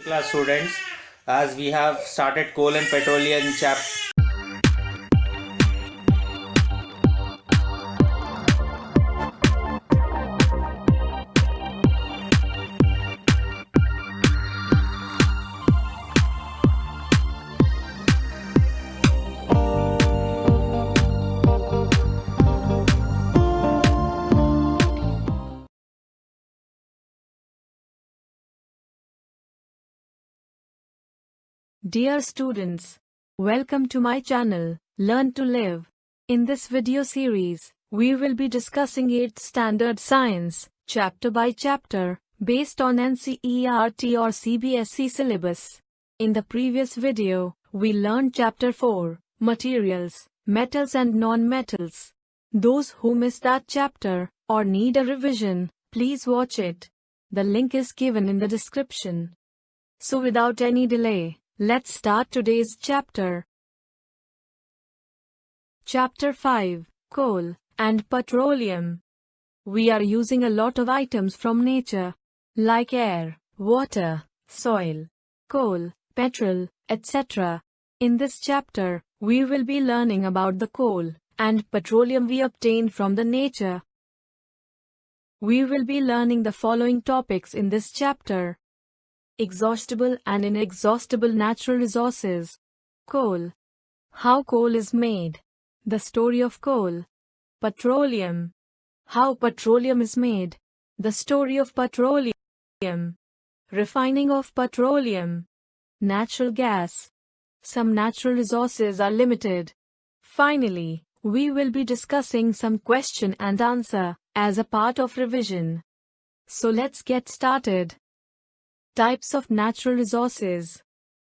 class students, as we have started coal and petroleum chapter. Dear students, welcome to my channel, Learn to Live. In this video series, we will be discussing 8th Standard Science, chapter by chapter, based on NCERT or CBSE syllabus. In the previous video, we learned chapter 4, Materials, Metals and Non-Metals. Those who missed that chapter, or need a revision, please watch it. The link is given in the description. So without any delay, let's start today's chapter. Chapter 5, Coal and Petroleum. We are using a lot of items from nature, like air, water, soil, coal, petrol, etc. In this chapter, we will be learning about the coal and petroleum we obtain from the nature. We will be learning the following topics in this chapter: exhaustible and inexhaustible natural resources. Coal. How coal is made. The story of coal. Petroleum. How petroleum is made. The story of petroleum. Refining of petroleum. Natural gas. Some natural resources are limited. Finally, we will be discussing some question and answer as a part of revision. So let's get started. Types of natural resources.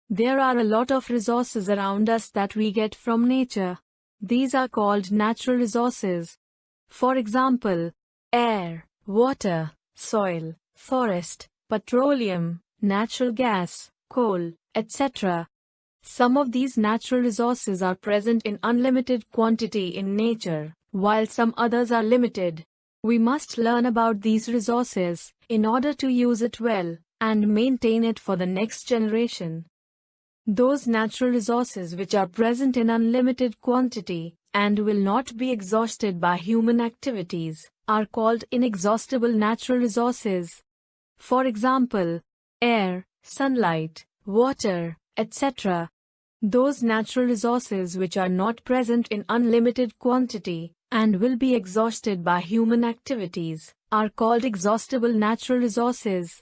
There are a lot of resources around us that we get from nature. These are called natural resources. For example, air, water, soil, forest, petroleum, natural gas, coal, etc. Some of these natural resources are present in unlimited quantity in nature, while some others are limited. We must learn about these resources in order to use it well and maintain it for the next generation. Those natural resources which are present in unlimited quantity and will not be exhausted by human activities are called inexhaustible natural resources. For example, air, sunlight, water, etc. Those natural resources which are not present in unlimited quantity and will be exhausted by human activities are called exhaustible natural resources.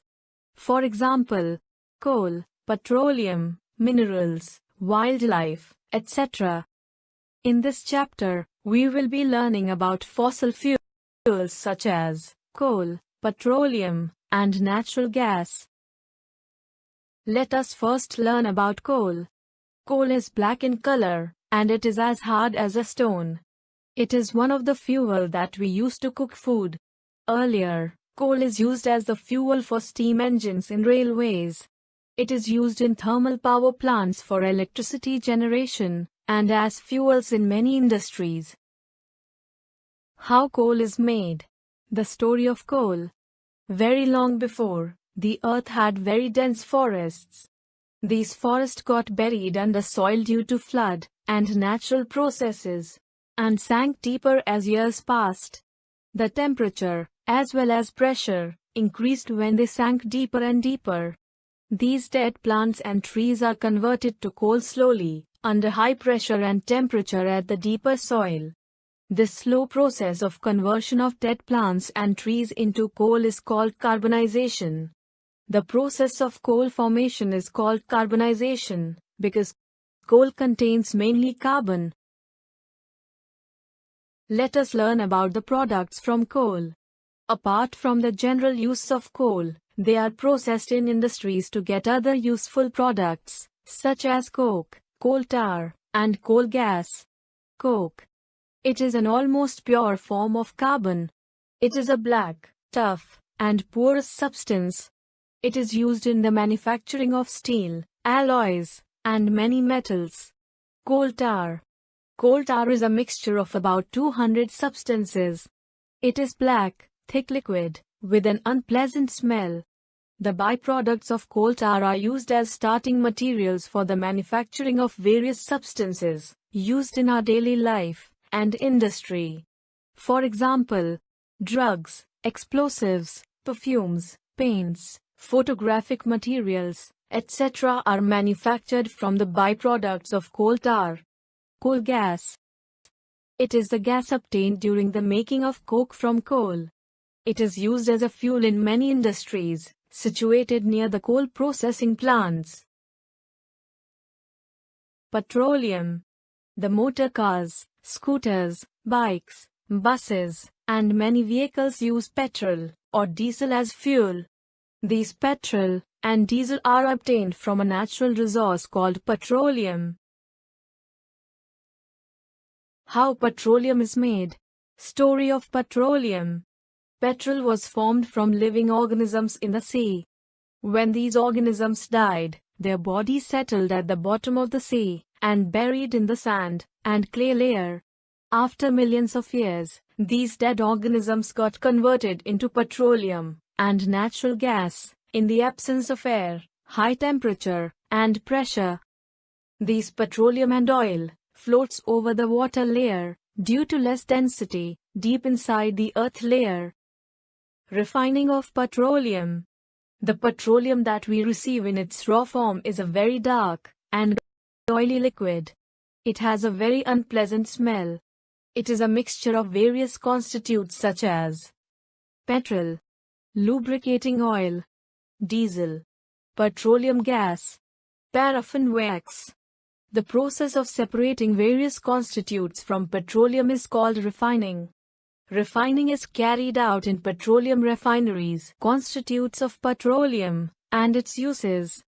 For example, coal, petroleum, minerals, wildlife, etc. In this chapter, we will be learning about fossil fuels such as coal, petroleum, and natural gas. Let us first learn about coal. Coal is black in color, and it is as hard as a stone. It is one of the fuel that we use to cook food. Earlier, coal is used as the fuel for steam engines in railways. It is used in thermal power plants for electricity generation, and as fuels in many industries. How coal is made. The story of coal. Very long before, the earth had very dense forests. These forests got buried under soil due to flood and natural processes, and sank deeper as years passed. The temperature, as well as pressure, increased when they sank deeper and deeper. These dead plants and trees are converted to coal slowly, under high pressure and temperature at the deeper soil. This slow process of conversion of dead plants and trees into coal is called carbonization. The process of coal formation is called carbonization, because coal contains mainly carbon. Let us learn about the products from coal. Apart from the general use of coal, they are processed in industries to get other useful products, such as coke, coal tar, and coal gas. Coke. It is an almost pure form of carbon. It is a black, tough, and porous substance. It is used in the manufacturing of steel, alloys, and many metals. Coal tar. Coal tar is a mixture of about 200 substances. It is black, thick liquid, with an unpleasant smell. The byproducts of coal tar are used as starting materials for the manufacturing of various substances used in our daily life and industry. For example, drugs, explosives, perfumes, paints, photographic materials, etc. are manufactured from the byproducts of coal tar. Coal gas. It is the gas obtained during the making of coke from coal. It is used as a fuel in many industries situated near the coal processing plants. Petroleum. The motor cars, scooters, bikes, buses, and many vehicles use petrol or diesel as fuel. These petrol and diesel are obtained from a natural resource called petroleum. How petroleum is made. Story of petroleum. Petrol was formed from living organisms in the sea. When these organisms died, their bodies settled at the bottom of the sea and buried in the sand and clay layer. After millions of years, these dead organisms got converted into petroleum and natural gas in the absence of air, high temperature, and pressure. These petroleum and oil floats over the water layer due to less density deep inside the earth layer. Refining of petroleum. The petroleum that we receive in its raw form is a very dark and oily liquid. It has a very unpleasant smell. It is a mixture of various constituents such as petrol, lubricating oil, diesel, petroleum gas, paraffin wax. The process of separating various constituents from petroleum is called refining. Refining is carried out in petroleum refineries. Constitutes of petroleum and its uses.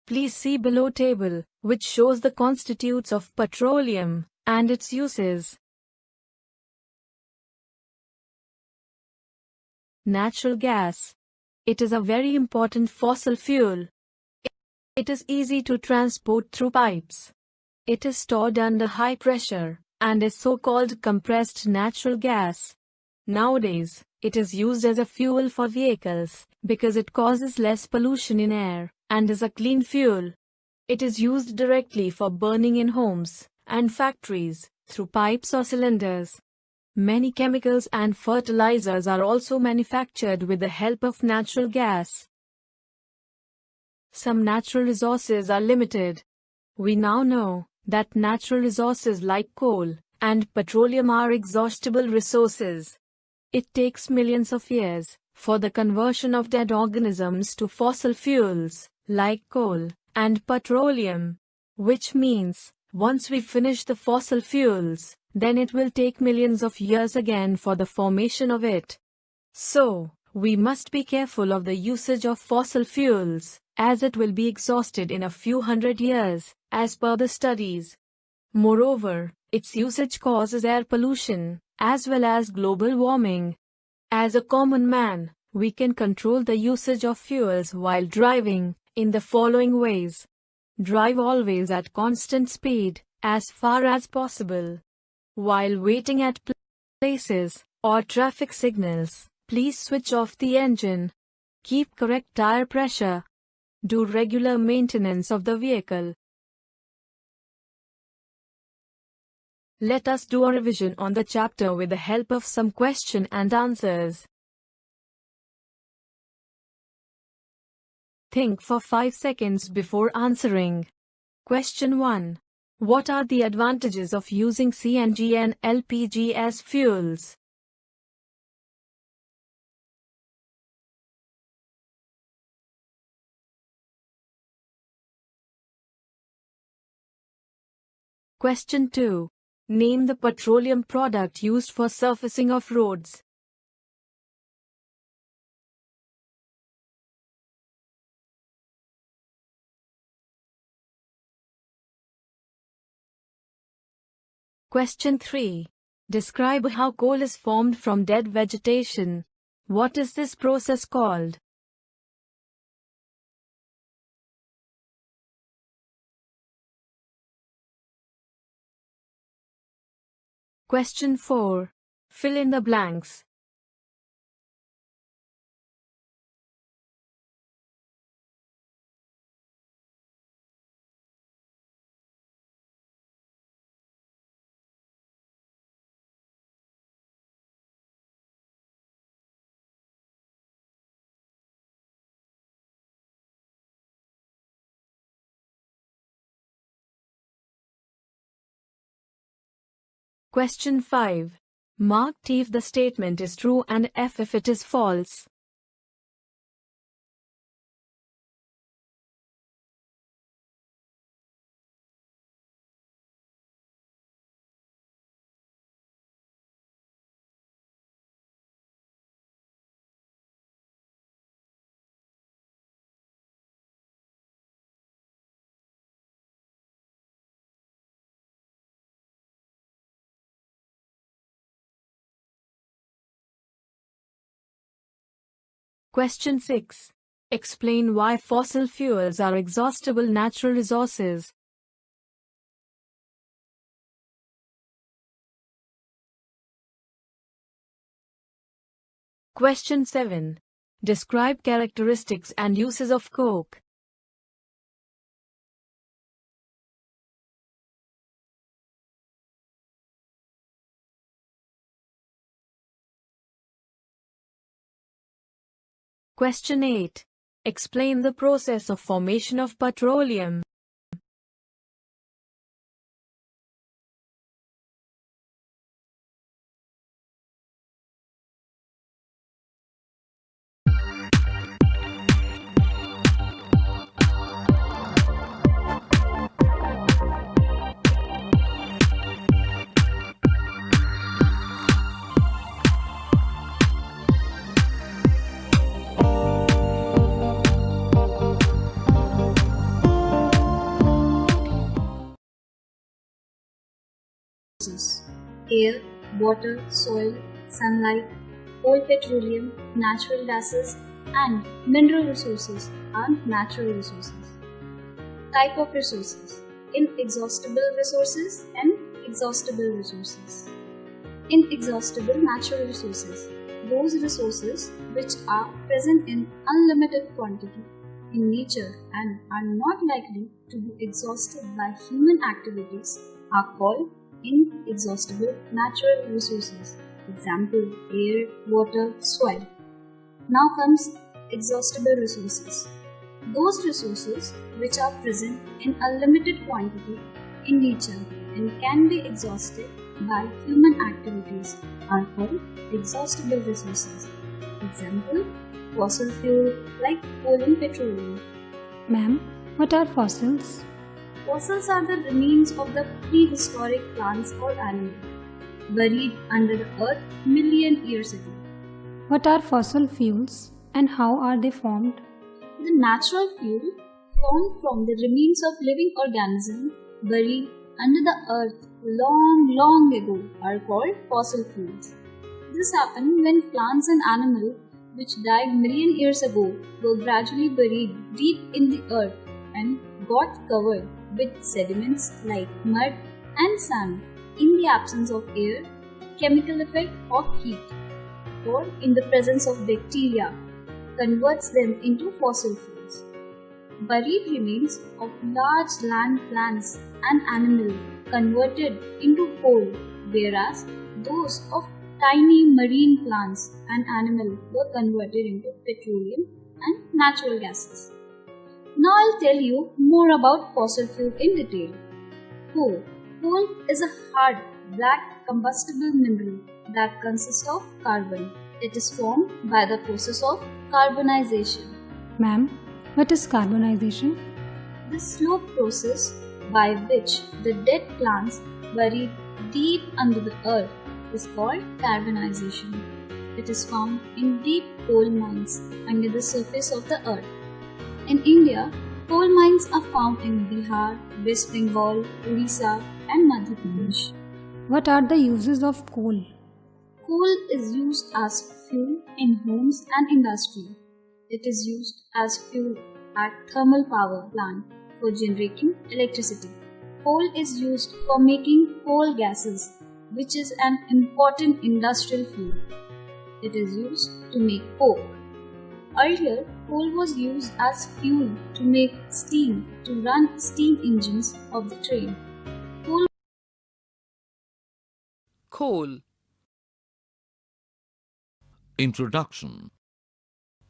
Please see below table, which shows the constituents of petroleum and its uses. Natural gas. It is a very important fossil fuel. It is easy to transport through pipes. It is stored under high pressure and is so-called compressed natural gas. Nowadays, it is used as a fuel for vehicles because it causes less pollution in air and is a clean fuel. It is used directly for burning in homes and factories through pipes or cylinders. Many chemicals and fertilizers are also manufactured with the help of natural gas. Some natural resources are limited. We now know that natural resources like coal and petroleum are exhaustible resources. It takes millions of years for the conversion of dead organisms to fossil fuels like coal and petroleum, which means once we finish the fossil fuels, then it will take millions of years again for the formation of it. So, we must be careful of the usage of fossil fuels, as it will be exhausted in a few hundred years, as per the studies. Moreover, its usage causes air pollution, as well as global warming. As a common man, we can control the usage of fuels while driving, in the following ways. Drive always at constant speed, as far as possible. While waiting at places or traffic signals, please switch off the engine. Keep correct tire pressure. Do regular maintenance of the vehicle. Let us do a revision on the chapter with the help of some question and answers. Think for 5 seconds before answering. Question 1. What are the advantages of using CNG and LPG as fuels? Question 2. Name the petroleum product used for surfacing of roads. Question 3. Describe how coal is formed from dead vegetation. What is this process called? Question 4. Fill in the blanks. Question 5. Mark T if the statement is true and F if it is false. Question 6. Explain why fossil fuels are exhaustible natural resources. Question 7. Describe characteristics and uses of coke. Question 8. Explain the process of formation of petroleum. Air, water, soil, sunlight, coal, petroleum, natural gases, and mineral resources are natural resources. Type of resources: inexhaustible resources and exhaustible resources. Inexhaustible natural resources: those resources which are present in unlimited quantity in nature and are not likely to be exhausted by human activities are called inexhaustible natural resources. Example: air, water, soil. Now comes exhaustible resources. Those resources which are present in a limited quantity in nature and can be exhausted by human activities are called exhaustible resources. Example: fossil fuel like coal and petroleum. Ma'am, what are fossils? Fossils are the remains of the prehistoric plants or animals buried under the earth million years ago. What are fossil fuels and how are they formed? The natural fuel formed from the remains of living organisms buried under the earth long ago are called fossil fuels. This happened when plants and animals which died million years ago were gradually buried deep in the earth and got covered with sediments like mud and sand in the absence of air, chemical effect of heat, or in the presence of bacteria converts them into fossil fuels. Buried remains of large land plants and animals converted into coal, whereas those of tiny marine plants and animals were converted into petroleum and natural gases. Now I'll tell you more about fossil fuel in detail. Coal. Coal is a hard, black, combustible mineral that consists of carbon. It is formed by the process of carbonization. Ma'am, what is carbonization? The slow process by which the dead plants buried deep under the earth is called carbonization. It is found in deep coal mines under the surface of the earth. In India, coal mines are found in Bihar, West Bengal, Orissa, and Madhya Pradesh. What are the uses of coal? Coal is used as fuel in homes and industry. It is used as fuel at thermal power plant for generating electricity. Coal is used for making coal gases, which is an important industrial fuel. It is used to make coke. Earlier, coal was used as fuel to make steam to run steam engines of the train. Coal. Introduction.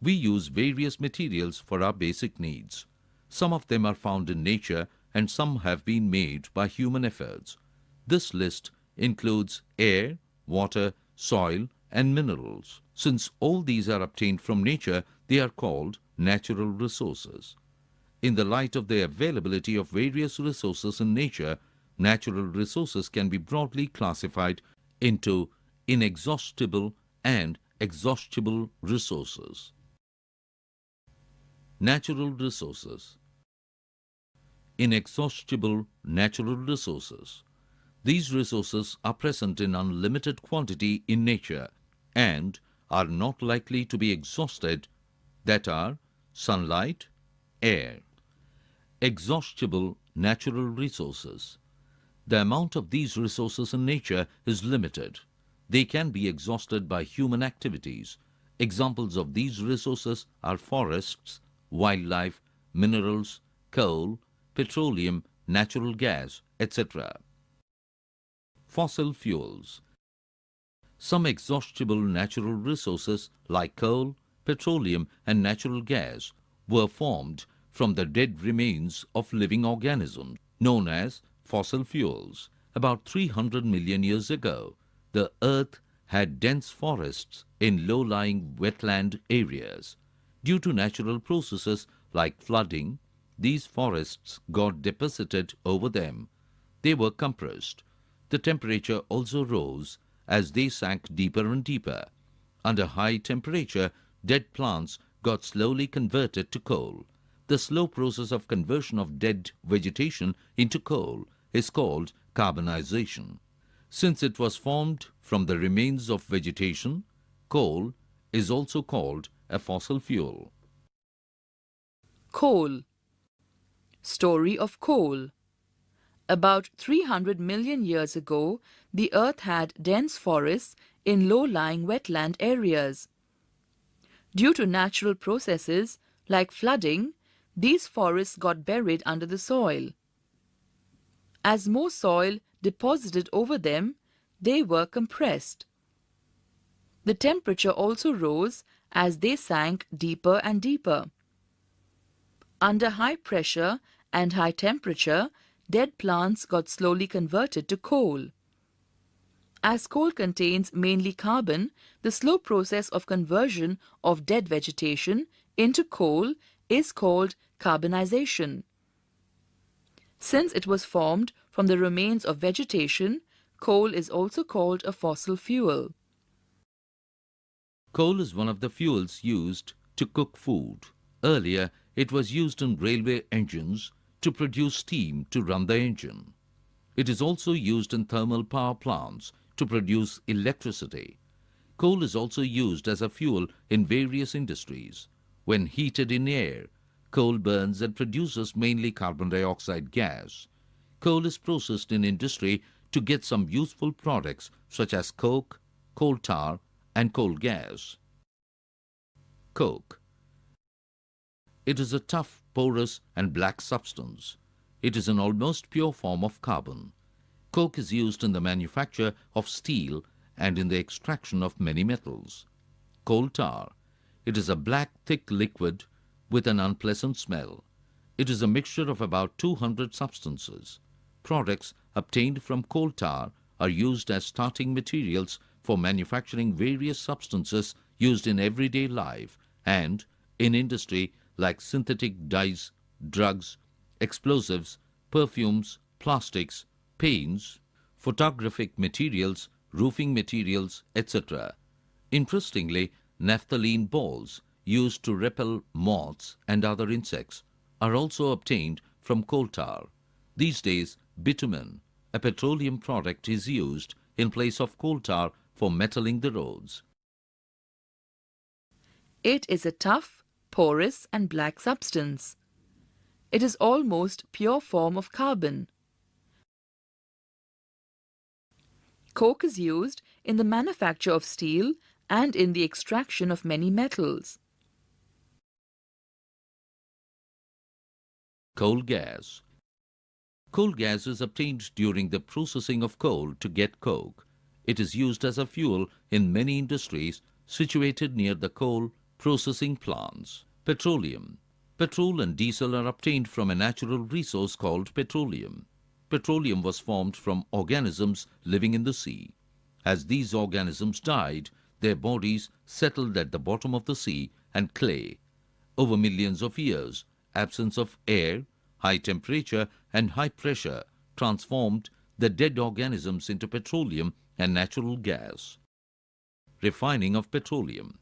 We use various materials for our basic needs. Some of them are found in nature and some have been made by human efforts. This list includes air, water, soil, and minerals. Since all these are obtained from nature, they are called natural resources. In the light of the availability of various resources in nature, natural resources can be broadly classified into inexhaustible and exhaustible resources. Natural resources. Inexhaustible natural resources. These resources are present in unlimited quantity in nature and are not likely to be exhausted, that are sunlight, air. Exhaustible natural resources. The amount of these resources in nature is limited. They can be exhausted by human activities. Examples of these resources are forests, wildlife, minerals, coal, petroleum, natural gas, etc. Fossil fuels. Some exhaustible natural resources like coal, petroleum, and natural gas were formed from the dead remains of living organisms, known as fossil fuels. About 300 million years ago, the Earth had dense forests in low-lying wetland areas. Due to natural processes like flooding, these forests got deposited over them. They were compressed. The temperature also rose as they sank deeper and deeper. Under high temperature, dead plants got slowly converted to coal. The slow process of conversion of dead vegetation into coal is called carbonization. Since it was formed from the remains of vegetation, coal is also called a fossil fuel. Coal. Story of coal. About 300 million years ago, the Earth had dense forests in low-lying wetland areas. Due to natural processes like flooding, these forests got buried under the soil. As more soil deposited over them, they were compressed. The temperature also rose as they sank deeper and deeper. Under high pressure and high temperature, dead plants got slowly converted to coal. As coal contains mainly carbon, the slow process of conversion of dead vegetation into coal is called carbonization. Since it was formed from the remains of vegetation, coal is also called a fossil fuel. Coal is one of the fuels used to cook food. Earlier, it was used in railway engines to produce steam to run the engine. It is also used in thermal power plants to produce electricity. Coal is also used as a fuel in various industries. When heated in air, coal burns and produces mainly carbon dioxide gas. Coal is processed in industry to get some useful products such as coke, coal tar, and coal gas. Coke. It is a tough, porous, and black substance. It is an almost pure form of carbon. Coke is used in the manufacture of steel and in the extraction of many metals. Coal tar. It is a black, thick liquid with an unpleasant smell. It is a mixture of about 200 substances. Products obtained from coal tar are used as starting materials for manufacturing various substances used in everyday life and in industry like synthetic dyes, drugs, explosives, perfumes, plastics, paints, photographic materials, roofing materials, etc. Interestingly, naphthalene balls used to repel moths and other insects are also obtained from coal tar. These days, bitumen, a petroleum product, is used in place of coal tar for metaling the roads. It is a tough, porous, and black substance. It is almost pure form of carbon. Coke is used in the manufacture of steel and in the extraction of many metals. Coal gas. Coal gas is obtained during the processing of coal to get coke. It is used as a fuel in many industries situated near the coal processing plants. Petroleum. Petrol and diesel are obtained from a natural resource called petroleum. petroleum was formed from organisms living in the sea. As these organisms died, their bodies settled at the bottom of the sea and clay. Over millions of years, absence of air, high temperature and high pressure transformed the dead organisms into petroleum and natural gas. Refining of petroleum.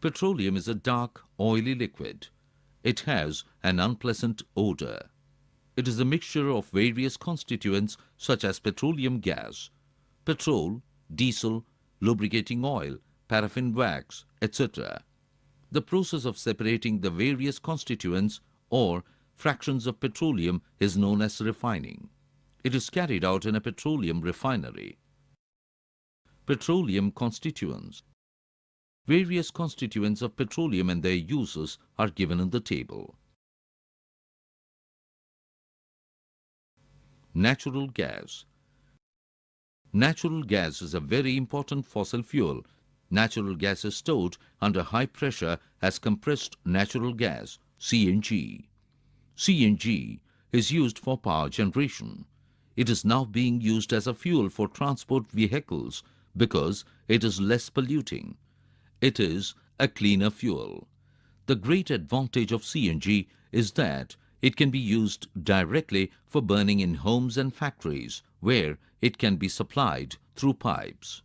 Petroleum is a dark, oily liquid. It has an unpleasant odor. It is a mixture of various constituents such as petroleum gas, petrol, diesel, lubricating oil, paraffin wax, etc. The process of separating the various constituents or fractions of petroleum is known as refining. It is carried out in a petroleum refinery. Petroleum constituents. Various constituents of petroleum and their uses are given in the table. Natural gas. Natural gas is a very important fossil fuel. Natural gas is stored under high pressure as compressed natural gas, CNG. CNG is used for power generation. It is now being used as a fuel for transport vehicles because it is less polluting. It is a cleaner fuel. The great advantage of CNG is that it can be used directly for burning in homes and factories where it can be supplied through pipes.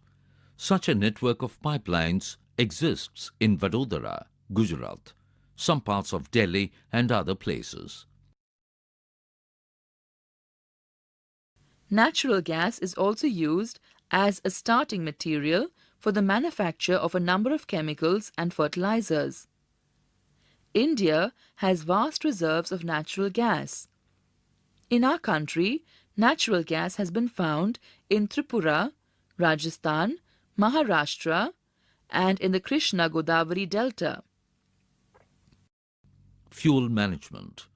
Such a network of pipelines exists in Vadodara, Gujarat, some parts of Delhi and other places. Natural gas is also used as a starting material for the manufacture of a number of chemicals and fertilizers. India has vast reserves of natural gas. In our country, natural gas has been found in Tripura, Rajasthan, Maharashtra, and in the Krishna-Godavari Delta. Fuel management.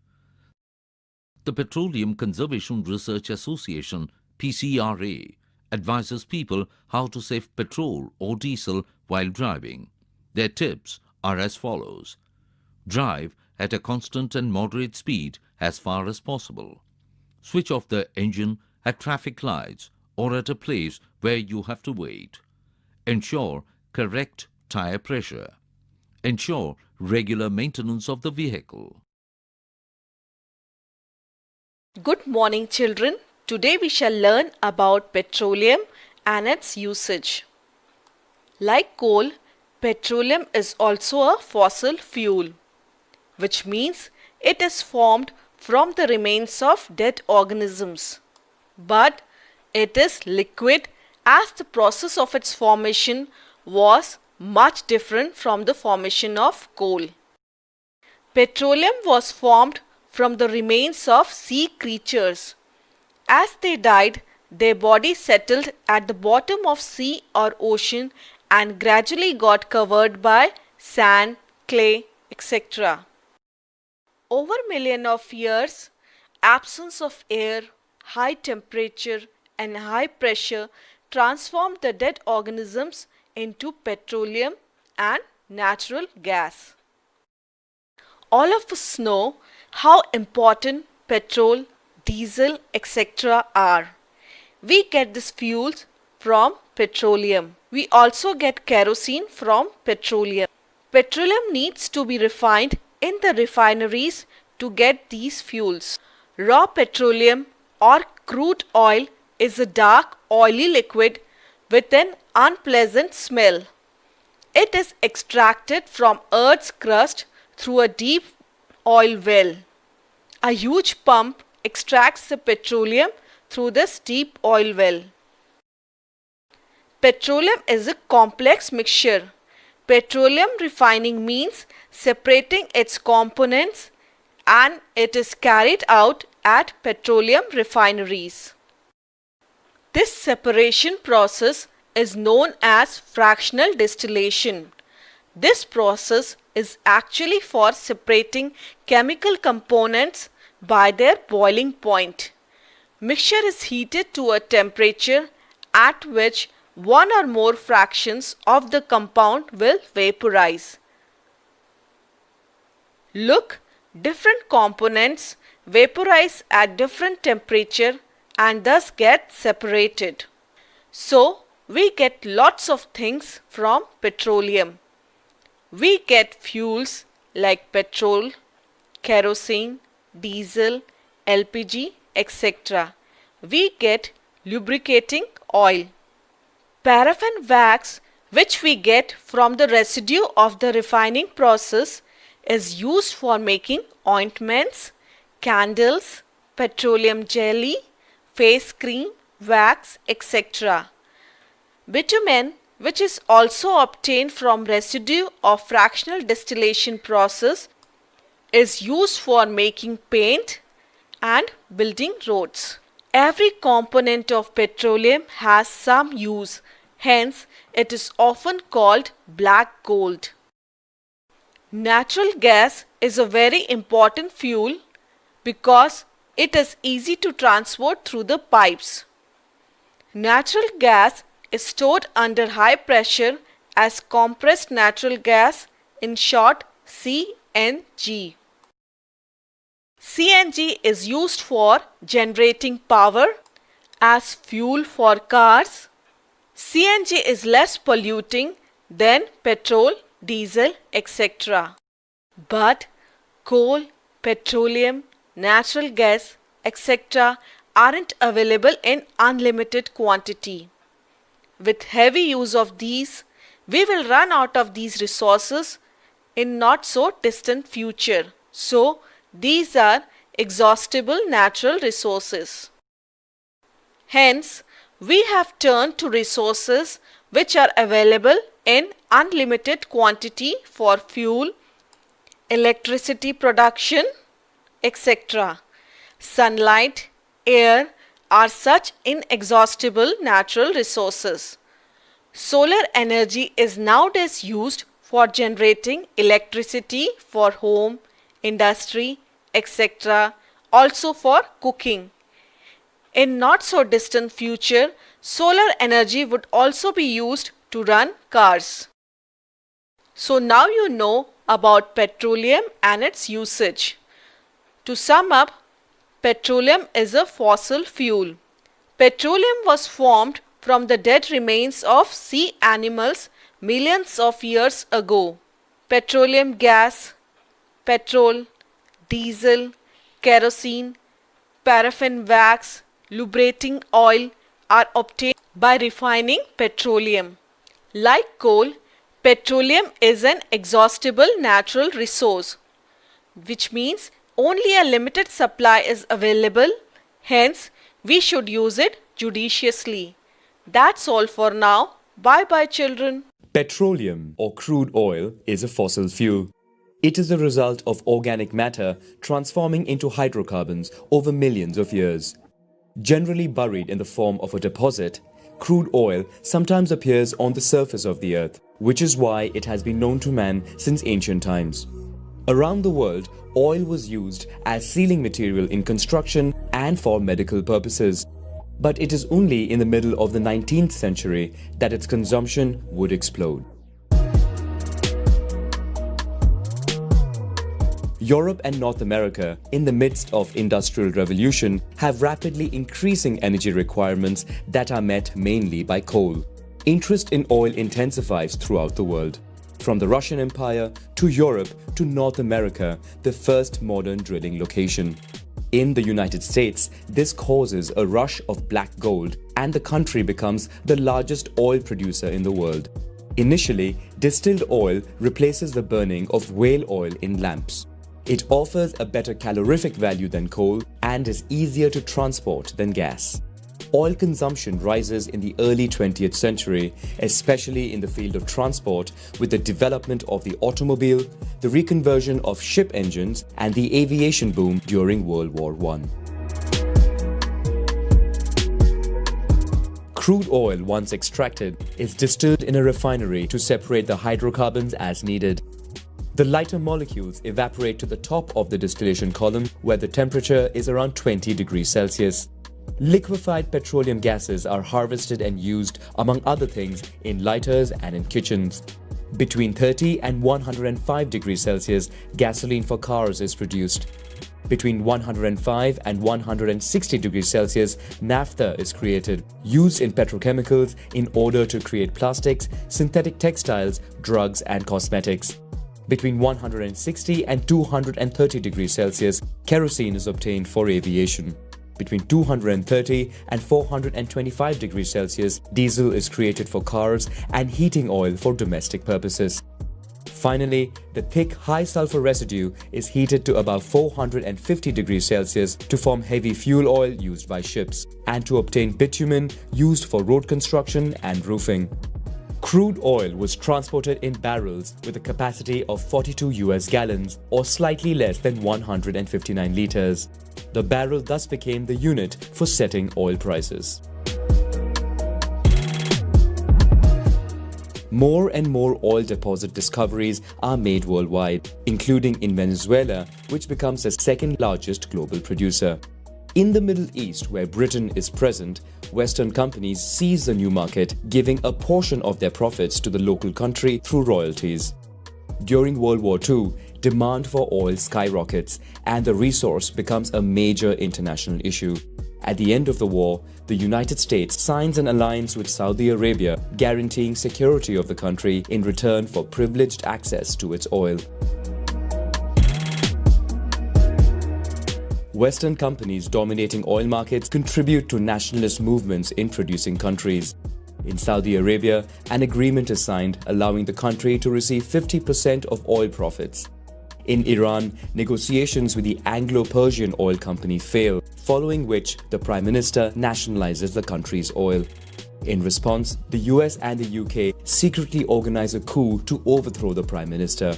The Petroleum Conservation Research Association, PCRA, advises people how to save petrol or diesel while driving. Their tips are as follows. Drive at a constant and moderate speed as far as possible. Switch off the engine at traffic lights or at a place where you have to wait. Ensure correct tire pressure. Ensure regular maintenance of the vehicle. Good morning, children. Today we shall learn about petroleum and its usage. Like coal, petroleum is also a fossil fuel, which means it is formed from the remains of dead organisms. But it is liquid as the process of its formation was much different from the formation of coal. Petroleum was formed from the remains of sea creatures. As they died, their bodies settled at the bottom of sea or ocean and gradually got covered by sand, clay, etc. Over millions of years, absence of air, high temperature and high pressure transformed the dead organisms into petroleum and natural gas. All of us know how important petrol, diesel, etc. are. We get these fuels from petroleum. We also get kerosene from petroleum. Petroleum needs to be refined in the refineries to get these fuels. Raw petroleum or crude oil is a dark, oily liquid with an unpleasant smell. It is extracted from Earth's crust through a deep oil well. A huge pump extracts the petroleum through this deep oil well. Petroleum is a complex mixture. Petroleum refining means separating its components, and it is carried out at petroleum refineries. This separation process is known as fractional distillation. This process is actually for separating chemical components by their boiling point. Mixture is heated to a temperature at which one or more fractions of the compound will vaporize. Look, different components vaporize at different temperature and thus get separated. So, we get lots of things from petroleum. We get fuels like petrol, kerosene, diesel, LPG, etc. We get lubricating oil. Paraffin wax, which we get from the residue of the refining process, is used for making ointments, candles, petroleum jelly, face cream, wax, etc. Bitumen, which is also obtained from residue of fractional distillation process, is used for making paint and building roads. Every component of petroleum has some use, hence it is often called black gold. Natural gas is a very important fuel because it is easy to transport through the pipes. Natural gas is stored under high pressure as compressed natural gas, in short CNG. CNG is used for generating power as fuel for cars. CNG is less polluting than petrol, diesel, etc. But coal, petroleum, natural gas, etc. aren't available in unlimited quantity. With heavy use of these, we will run out of these resources in not so distant future. So, these are exhaustible natural resources. Hence, we have turned to resources which are available in unlimited quantity for fuel, electricity production, etc. Sunlight, air are such inexhaustible natural resources. Solar energy is nowadays used for generating electricity for home, industry, etc. also for cooking. In not so distant future, solar energy would also be used to run cars. So now you know about petroleum and its usage. To sum up, petroleum is a fossil fuel. Petroleum was formed from the dead remains of sea animals millions of years ago. Petroleum gas, petrol, diesel, kerosene, paraffin wax, lubricating oil are obtained by refining petroleum. Like coal, petroleum is an exhaustible natural resource, which means only a limited supply is available, hence we should use it judiciously. That's all for now. Bye bye children. Petroleum or crude oil is a fossil fuel. It is the result of organic matter transforming into hydrocarbons over millions of years. Generally buried in the form of a deposit, crude oil sometimes appears on the surface of the earth, which is why it has been known to man since ancient times. Around the world, oil was used as sealing material in construction and for medical purposes. But it is only in the middle of the 19th century that its consumption would explode. Europe and North America, in the midst of industrial revolution, have rapidly increasing energy requirements that are met mainly by coal. Interest in oil intensifies throughout the world. From the Russian Empire to Europe to North America, the first modern drilling location. In the United States, this causes a rush of black gold and the country becomes the largest oil producer in the world. Initially, distilled oil replaces the burning of whale oil in lamps. It offers a better calorific value than coal and is easier to transport than gas. Oil consumption rises in the early 20th century, especially in the field of transport, with the development of the automobile, the reconversion of ship engines, and the aviation boom during World War I. Crude oil, once extracted, is distilled in a refinery to separate the hydrocarbons as needed. The lighter molecules evaporate to the top of the distillation column, where the temperature is around 20 degrees Celsius. Liquefied petroleum gases are harvested and used, among other things, in lighters and in kitchens. Between 30 and 105 degrees Celsius, gasoline for cars is produced. Between 105 and 160 degrees Celsius, naphtha is created, used in petrochemicals in order to create plastics, synthetic textiles, drugs and cosmetics. Between 160 and 230 degrees Celsius, kerosene is obtained for aviation. Between 230 and 425 degrees Celsius, diesel is created for cars and heating oil for domestic purposes. Finally, the thick high-sulfur residue is heated to above 450 degrees Celsius to form heavy fuel oil used by ships and to obtain bitumen used for road construction and roofing. Crude oil was transported in barrels with a capacity of 42 US gallons or slightly less than 159 liters. The barrel thus became the unit for setting oil prices. More and more oil deposit discoveries are made worldwide, including in Venezuela, which becomes the second largest global producer. In the Middle East, where Britain is present, Western companies seize the new market, giving a portion of their profits to the local country through royalties. During World War II, demand for oil skyrockets and the resource becomes a major international issue. At the end of the war, the United States signs an alliance with Saudi Arabia, guaranteeing security of the country in return for privileged access to its oil. Western companies dominating oil markets contribute to nationalist movements in producing countries. In Saudi Arabia, an agreement is signed allowing the country to receive 50% of oil profits. In Iran, negotiations with the Anglo-Persian oil company fail, following which the Prime Minister nationalizes the country's oil. In response, the US and the UK secretly organize a coup to overthrow the Prime Minister.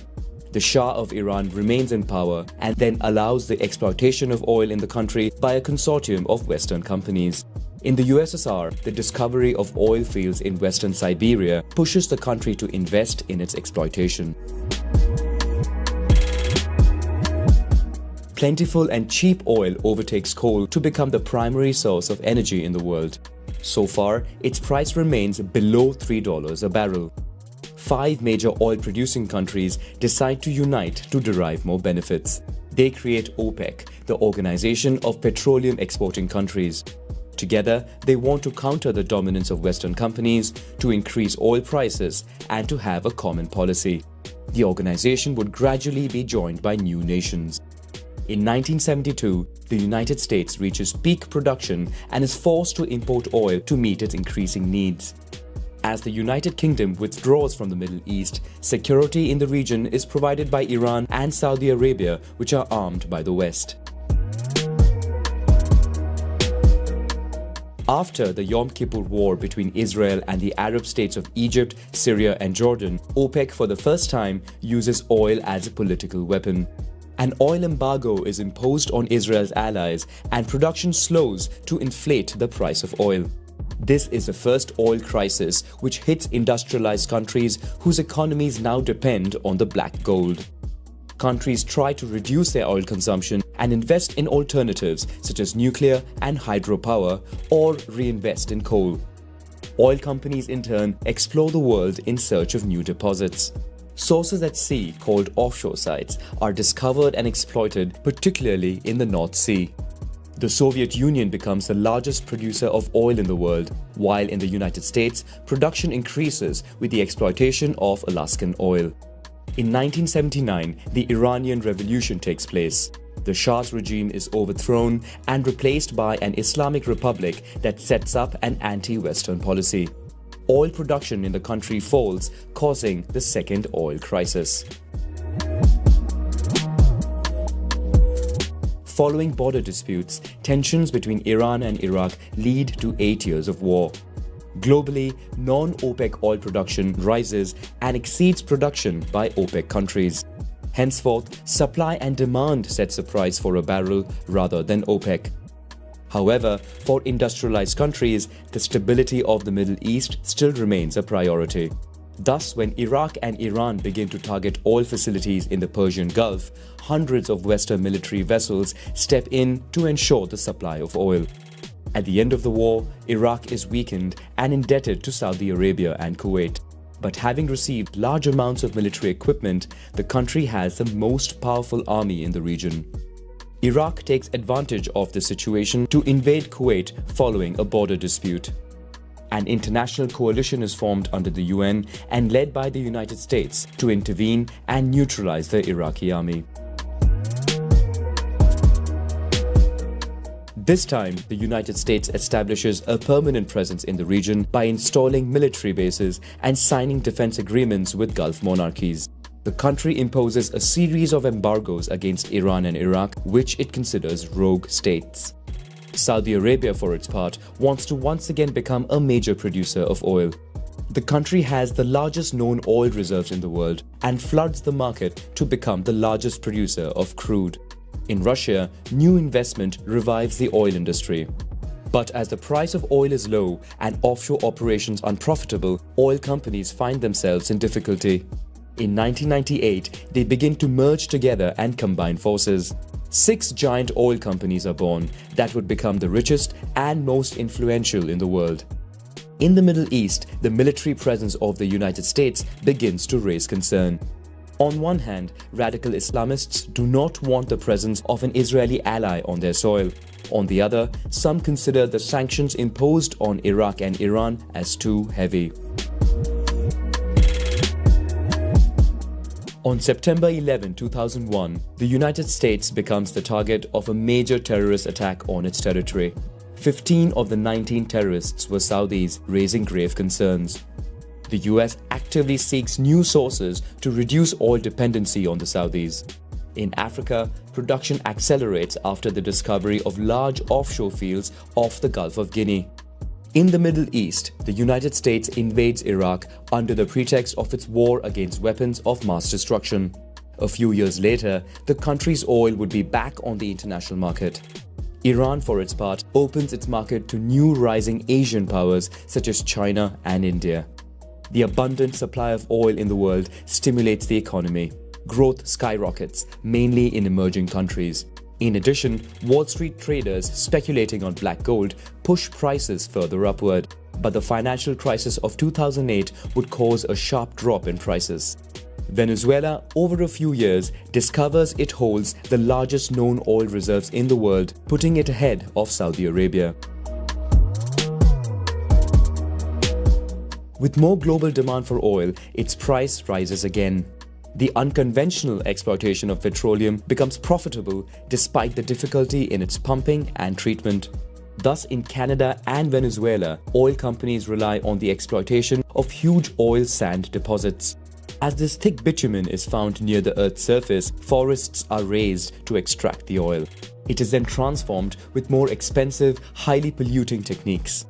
The Shah of Iran remains in power and then allows the exploitation of oil in the country by a consortium of Western companies. In the USSR, the discovery of oil fields in Western Siberia pushes the country to invest in its exploitation. Plentiful and cheap oil overtakes coal to become the primary source of energy in the world. So far, its price remains below $3 a barrel. 5 major oil-producing countries decide to unite to derive more benefits. They create OPEC, the Organization of Petroleum Exporting Countries. Together, they want to counter the dominance of Western companies, to increase oil prices, and to have a common policy. The organization would gradually be joined by new nations. In 1972, the United States reaches peak production and is forced to import oil to meet its increasing needs. As the United Kingdom withdraws from the Middle East, security in the region is provided by Iran and Saudi Arabia, which are armed by the West. After the Yom Kippur War between Israel and the Arab states of Egypt, Syria and Jordan, OPEC for the first time uses oil as a political weapon. An oil embargo is imposed on Israel's allies and production slows to inflate the price of oil. This is the first oil crisis which hits industrialized countries whose economies now depend on the black gold. Countries try to reduce their oil consumption and invest in alternatives such as nuclear and hydropower or reinvest in coal. Oil companies in turn explore the world in search of new deposits. Sources at sea called offshore sites are discovered and exploited, particularly in the North Sea. The Soviet Union becomes the largest producer of oil in the world, while in the United States, production increases with the exploitation of Alaskan oil. In 1979, the Iranian Revolution takes place. The Shah's regime is overthrown and replaced by an Islamic republic that sets up an anti-Western policy. Oil production in the country falls, causing the second oil crisis. Following border disputes, tensions between Iran and Iraq lead to 8 years of war. Globally, non-OPEC oil production rises and exceeds production by OPEC countries. Henceforth, supply and demand sets the price for a barrel rather than OPEC. However, for industrialized countries, the stability of the Middle East still remains a priority. Thus, when Iraq and Iran begin to target oil facilities in the Persian Gulf, hundreds of Western military vessels step in to ensure the supply of oil. At the end of the war, Iraq is weakened and indebted to Saudi Arabia and Kuwait. But having received large amounts of military equipment, the country has the most powerful army in the region. Iraq takes advantage of the situation to invade Kuwait following a border dispute. An international coalition is formed under the UN and led by the United States to intervene and neutralize the Iraqi army. This time, the United States establishes a permanent presence in the region by installing military bases and signing defense agreements with Gulf monarchies. The country imposes a series of embargoes against Iran and Iraq, which it considers rogue states. Saudi Arabia, for its part, wants to once again become a major producer of oil. The country has the largest known oil reserves in the world and floods the market to become the largest producer of crude. In Russia, new investment revives the oil industry. But as the price of oil is low and offshore operations unprofitable, oil companies find themselves in difficulty. In 1998, they begin to merge together and combine forces. 6 giant oil companies are born that would become the richest and most influential in the world. In the Middle East, the military presence of the United States begins to raise concern. On one hand, radical Islamists do not want the presence of an Israeli ally on their soil. On the other, some consider the sanctions imposed on Iraq and Iran as too heavy. On September 11, 2001, the United States becomes the target of a major terrorist attack on its territory. 15 of the 19 terrorists were Saudis, raising grave concerns. The US actively seeks new sources to reduce oil dependency on the Saudis. In Africa, production accelerates after the discovery of large offshore fields off the Gulf of Guinea. In the Middle East, the United States invades Iraq under the pretext of its war against weapons of mass destruction. A few years later, the country's oil would be back on the international market. Iran, for its part, opens its market to new rising Asian powers such as China and India. The abundant supply of oil in the world stimulates the economy. Growth skyrockets, mainly in emerging countries. In addition, Wall Street traders speculating on black gold push prices further upward. But the financial crisis of 2008 would cause a sharp drop in prices. Venezuela, over a few years, discovers it holds the largest known oil reserves in the world, putting it ahead of Saudi Arabia. With more global demand for oil, its price rises again. The unconventional exploitation of petroleum becomes profitable despite the difficulty in its pumping and treatment. Thus, in Canada and Venezuela, oil companies rely on the exploitation of huge oil sand deposits. As this thick bitumen is found near the Earth's surface, forests are raised to extract the oil. It is then transformed with more expensive, highly polluting techniques.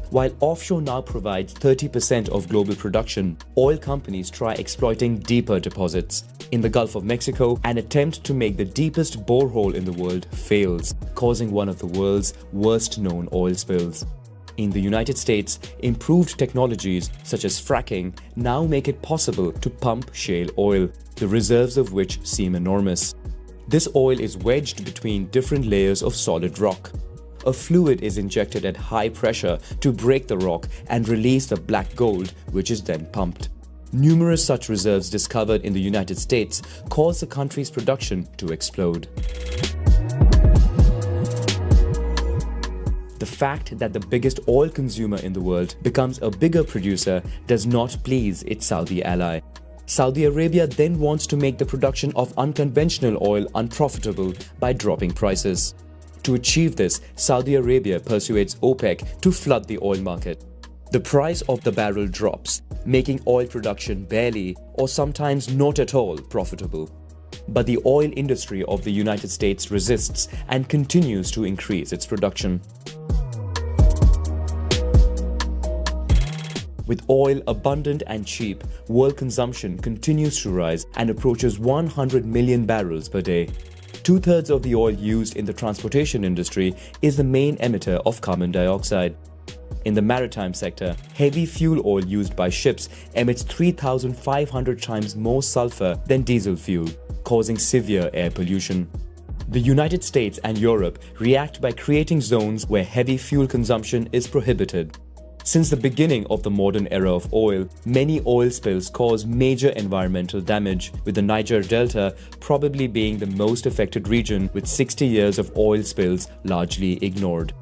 While offshore now provides 30% of global production, oil companies try exploiting deeper deposits. In the Gulf of Mexico, an attempt to make the deepest borehole in the world fails, causing one of the world's worst-known oil spills. In the United States, improved technologies such as fracking now make it possible to pump shale oil, the reserves of which seem enormous. This oil is wedged between different layers of solid rock. A fluid is injected at high pressure to break the rock and release the black gold, which is then pumped. Numerous such reserves discovered in the United States cause the country's production to explode. The fact that the biggest oil consumer in the world becomes a bigger producer does not please its Saudi ally. Saudi Arabia then wants to make the production of unconventional oil unprofitable by dropping prices. To achieve this, Saudi Arabia persuades OPEC to flood the oil market. The price of the barrel drops, making oil production barely or sometimes not at all profitable. But the oil industry of the United States resists and continues to increase its production. With oil abundant and cheap, world consumption continues to rise and approaches 100 million barrels per day. 2/3 of the oil used in the transportation industry is the main emitter of carbon dioxide. In the maritime sector, heavy fuel oil used by ships emits 3,500 times more sulfur than diesel fuel, causing severe air pollution. The United States and Europe react by creating zones where heavy fuel consumption is prohibited. Since the beginning of the modern era of oil, many oil spills cause major environmental damage, with the Niger Delta probably being the most affected region, with 60 years of oil spills largely ignored.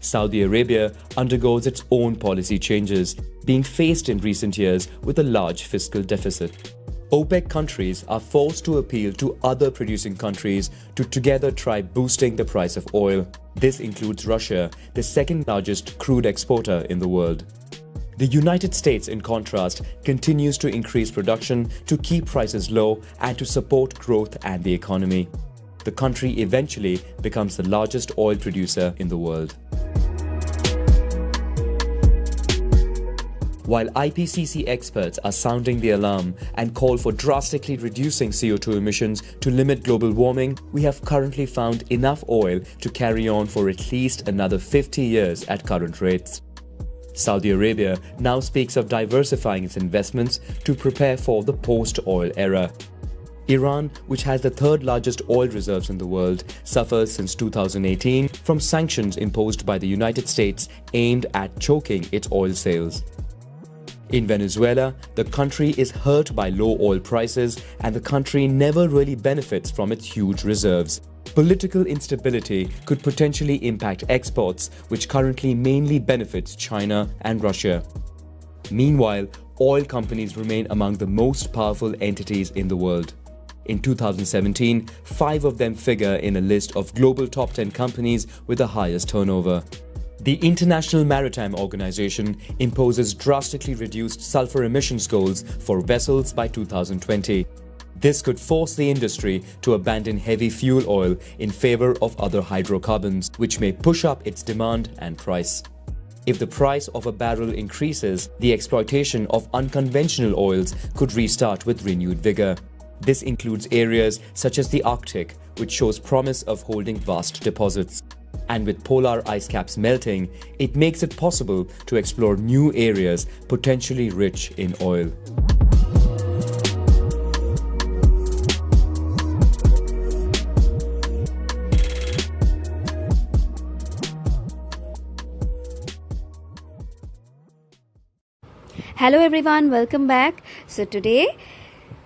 Saudi Arabia undergoes its own policy changes, being faced in recent years with a large fiscal deficit. OPEC countries are forced to appeal to other producing countries to together try boosting the price of oil. This includes Russia, the second largest crude exporter in the world. The United States, in contrast, continues to increase production to keep prices low and to support growth and the economy. The country eventually becomes the largest oil producer in the world. While IPCC experts are sounding the alarm and call for drastically reducing CO2 emissions to limit global warming, we have currently found enough oil to carry on for at least another 50 years at current rates. Saudi Arabia now speaks of diversifying its investments to prepare for the post-oil era. Iran, which has the third largest oil reserves in the world, suffers since 2018 from sanctions imposed by the United States aimed at choking its oil sales. In Venezuela, the country is hurt by low oil prices and the country never really benefits from its huge reserves. Political instability could potentially impact exports, which currently mainly benefits China and Russia. Meanwhile, oil companies remain among the most powerful entities in the world. In 2017, 5 of them figure in a list of global top 10 companies with the highest turnover. The International Maritime Organization imposes drastically reduced sulfur emissions goals for vessels by 2020. This could force the industry to abandon heavy fuel oil in favor of other hydrocarbons, which may push up its demand and price. If the price of a barrel increases, the exploitation of unconventional oils could restart with renewed vigor. This includes areas such as the Arctic, which shows promise of holding vast deposits. And with polar ice caps melting, it makes it possible to explore new areas potentially rich in oil. Hello everyone, welcome back. So today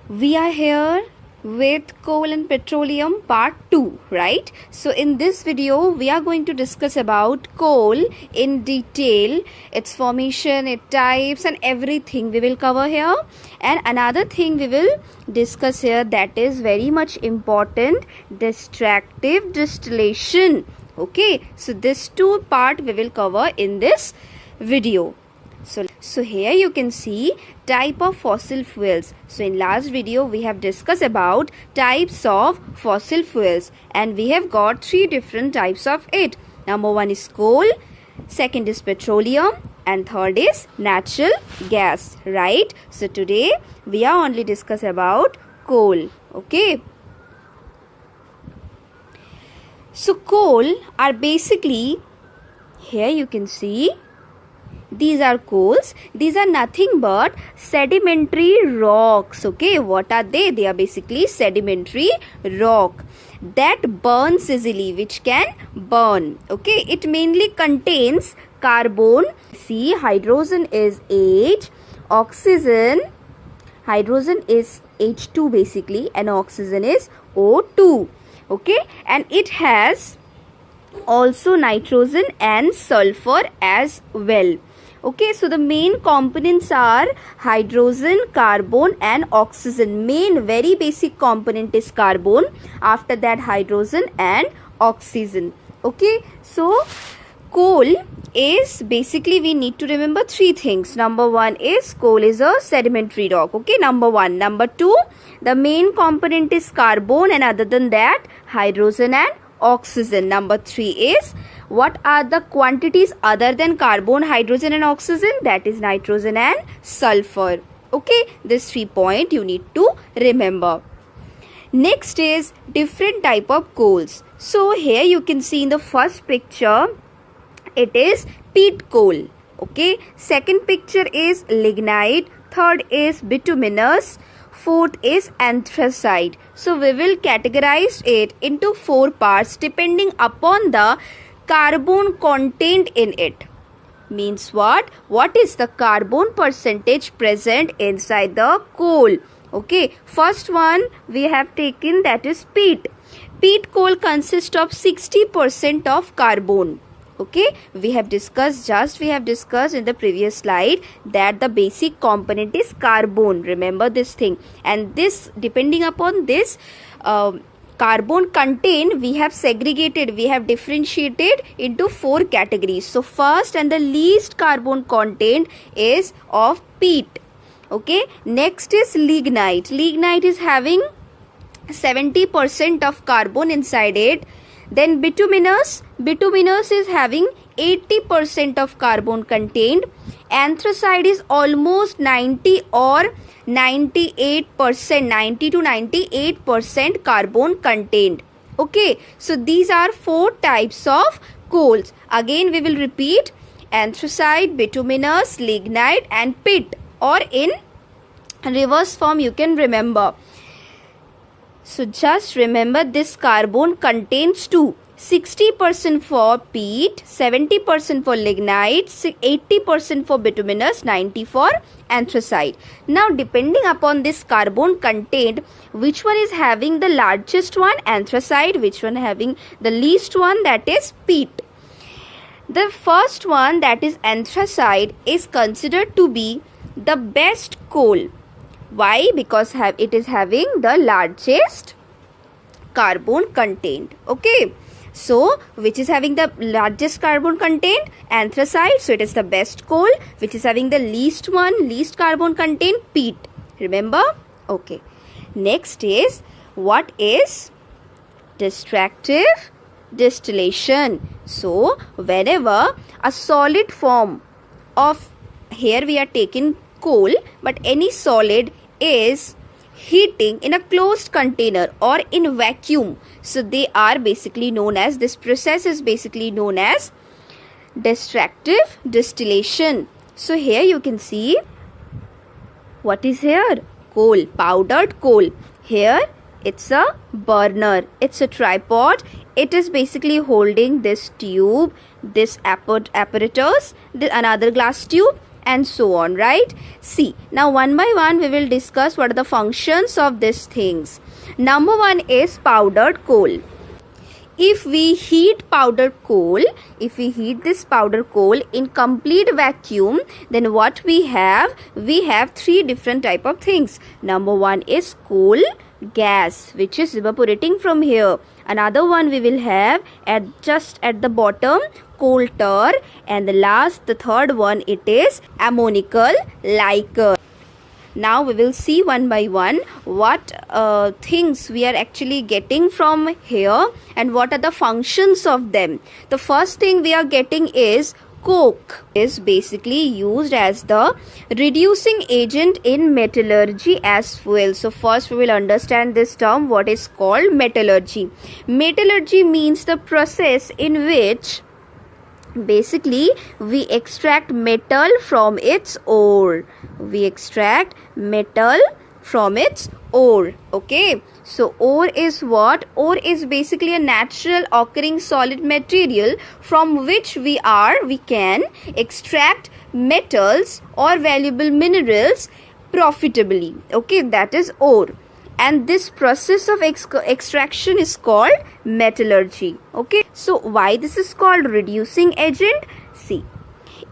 we are here with coal and petroleum part 2, right? So in this video we are going to discuss about coal in detail, its formation, its types and everything we will cover here. And another thing we will discuss here that is very much important, extractive distillation. Okay, so this 2 part we will cover in this video. So here you can see type of fossil fuels. So in last video we have discussed about types of fossil fuels and we have got 3 different types of it. Number 1 is coal, second is petroleum and third is natural gas, right? So today we are only discuss about coal. Okay. So coal are basically, here you can see, these are coals. These are nothing but sedimentary rocks. Okay, what are they? They are basically sedimentary rock that burns easily, which can burn. Okay, it mainly contains carbon. See, hydrogen is H, oxygen, hydrogen is H2 basically, and oxygen is O2. Okay, and it has also nitrogen and sulfur as well. Okay, so the main components are hydrogen, carbon and oxygen. Main very basic component is carbon. After that hydrogen and oxygen. Okay, so coal is basically, we need to remember 3 things. Number 1 is coal is a sedimentary rock. Okay, number 1. Number 2, the main component is carbon and other than that hydrogen and oxygen. Number 3 is, what are the quantities other than carbon, hydrogen and oxygen? That is nitrogen and sulfur. Okay, this 3 point you need to remember. Next is different type of coals. So here you can see in the first picture, it is peat coal. Okay, second picture is lignite, third is bituminous, fourth is anthracite. So we will categorize it into 4 parts depending upon the carbon content in it. Means what? What is the carbon percentage present inside the coal? Okay, first one we have taken, that is peat. Peat coal consists of 60% of carbon. Okay, we have discussed in the previous slide that the basic component is carbon. Remember this thing. And this, depending upon this carbon content, we have segregated, we have differentiated into 4 categories. So first and the least carbon content is of peat. Okay, next is lignite. Lignite is having 70% of carbon inside it. Then bituminous is having 80% of carbon contained. Anthracite is almost 90 or 98%, 90 to 98% carbon contained. Okay, so these are 4 types of coals. Again we will repeat: anthracite, bituminous, lignite and peat, or in reverse form you can remember. So just remember, this carbon contains 60% for peat, 70% for lignite, 80% for bituminous, 90% for anthracite. Now depending upon this carbon content, which one is having the largest one? Anthracite. Which one having the least one? That is peat. The first one, that is anthracite, is considered to be the best coal. Why? Because it is having the largest carbon content. Okay, so which is having the largest carbon content? Anthracite. So it is the best coal. Which is having the least carbon content? Peat. Remember? Okay, next is, what is destructive distillation? So whenever a solid form of, here we are taking coal, but any solid is heating in a closed container or in vacuum, so they are basically known as, this process is basically known as destructive distillation. So here you can see, what is here? Coal, powdered coal. Here it's a burner, it's a tripod. It is basically holding this tube, this apparatus, another glass tube, and so on, right? See, now one by one we will discuss what are the functions of these things. Number 1 is powdered coal. If we heat powdered coal, if we heat this powdered coal in complete vacuum, then what we have? We have 3 different type of things. Number 1 is coal gas, which is evaporating from here. Another one we will have just at the bottom, coal tar, and the third one, it is ammoniacal liquor. Now we will see one by one what things we are actually getting from here and what are the functions of them. The first thing we are getting is coke. Is basically used as the reducing agent in metallurgy as fuel. So first we will understand this term, what is called metallurgy. Metallurgy means the process in which basically we extract metal from its ore. We extract metal from its ore. Okay, so ore is what? Ore is basically a natural occurring solid material from which we can extract metals or valuable minerals profitably. Okay, that is ore. And this process of extraction is called metallurgy. Okay, so why this is called reducing agent? See,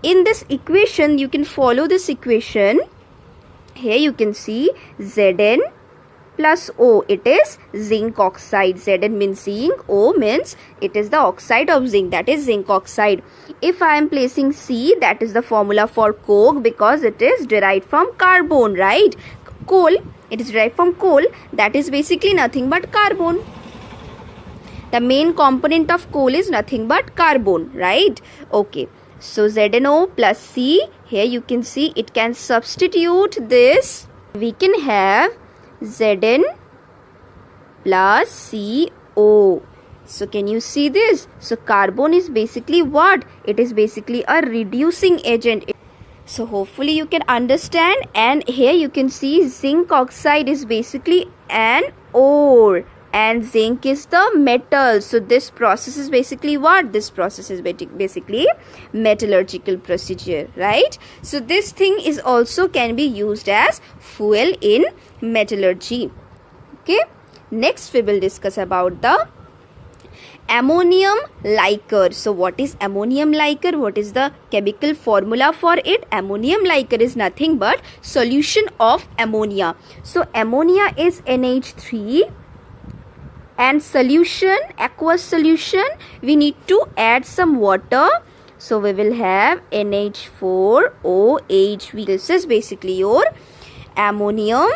in this equation you can follow this equation. Here you can see Zn plus O, it is zinc oxide. Zn means zinc, O means it is the oxide of zinc, that is zinc oxide. If I am placing C, that is the formula for coke, because it is derived from carbon, right? Coal, it is derived from coal, that is basically nothing but carbon. The main component of coal is nothing but carbon, right? Okay, so ZnO plus C, here you can see it can substitute this. We can have Zn plus CO. So can you see this? So carbon is basically what? It is basically a reducing agent. So hopefully you can understand. And here you can see zinc oxide is basically an ore. and zinc is the metal. So this process is basically what? This process is basically metallurgical procedure, right? So this thing is also can be used as fuel in metallurgy. Okay, next we will discuss about the ammonium liquor. So what is ammonium liquor? What is the chemical formula for it? Ammonium liquor is nothing but solution of ammonia. So ammonia is NH3 and solution, aqueous solution, we need to add some water. So we will have NH4OH. This is basically your ammonium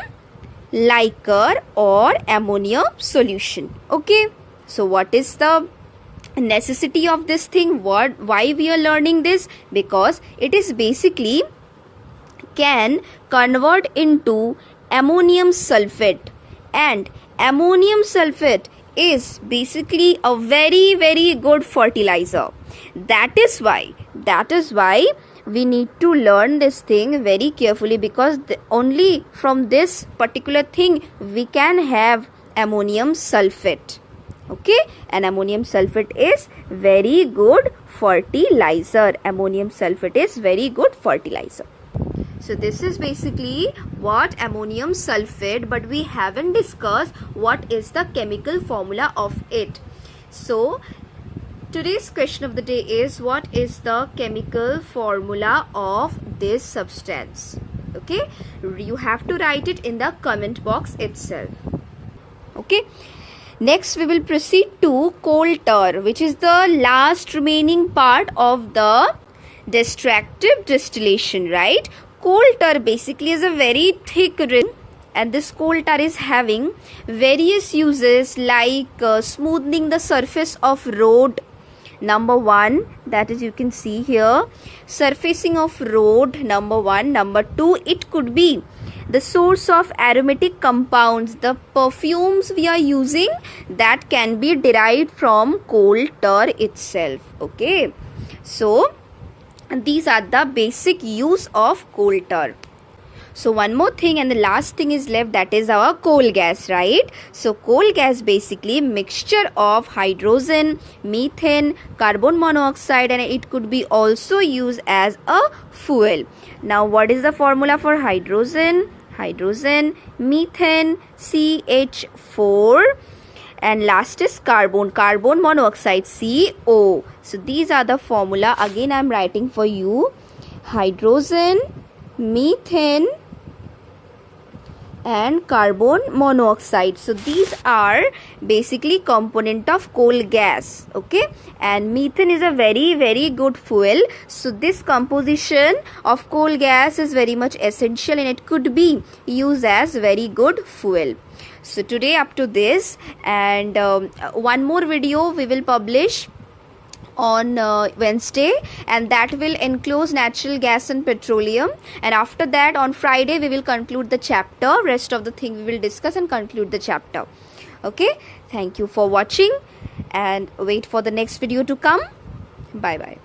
liquor or ammonium solution. Okay, so what is the necessity of this thing? Why we are learning this? Because it is basically can convert into ammonium sulfate, and ammonium sulfate is basically a very good fertilizer. That is why we need to learn this thing very carefully, because only from this particular thing we can have ammonium sulfate. Okay, and ammonium sulfate is very good fertilizer. Ammonium sulfate is very good fertilizer. So this is basically what ammonium sulfate, but we haven't discussed what is the chemical formula of it. So today's question of the day is, what is the chemical formula of this substance? Okay, you have to write it in the comment box itself. Okay, next we will proceed to coal tar, which is the last remaining part of the destructive distillation, right? Coal tar basically is a very thick ring, and this coal tar is having various uses like smoothing the surface of road. Number one, that is you can see here, surfacing of road, number one. Number two, it could be the source of aromatic compounds. The perfumes we are using, that can be derived from coal tar itself. Okay, so these are the basic use of coal tar. So one more thing and the last thing is left, that is our coal gas, right? So coal gas basically mixture of hydrogen, methane, carbon monoxide, and it could be also used as a fuel. Now what is the formula for hydrogen? Hydrogen, methane, CH4, and last is carbon monoxide, CO. So these are the formula. Again I am writing for you: hydrogen, methane, and carbon monoxide. So these are basically component of coal gas. Okay, and methane is a very good fuel. So this composition of coal gas is very much essential, and it could be used as very good fuel. So today up to this, and one more video we will publish on Wednesday, and that will enclose natural gas and petroleum, and after that on Friday we will conclude the chapter. Rest of the thing we will discuss and conclude the chapter. Okay, thank you for watching and wait for the next video to come. Bye bye.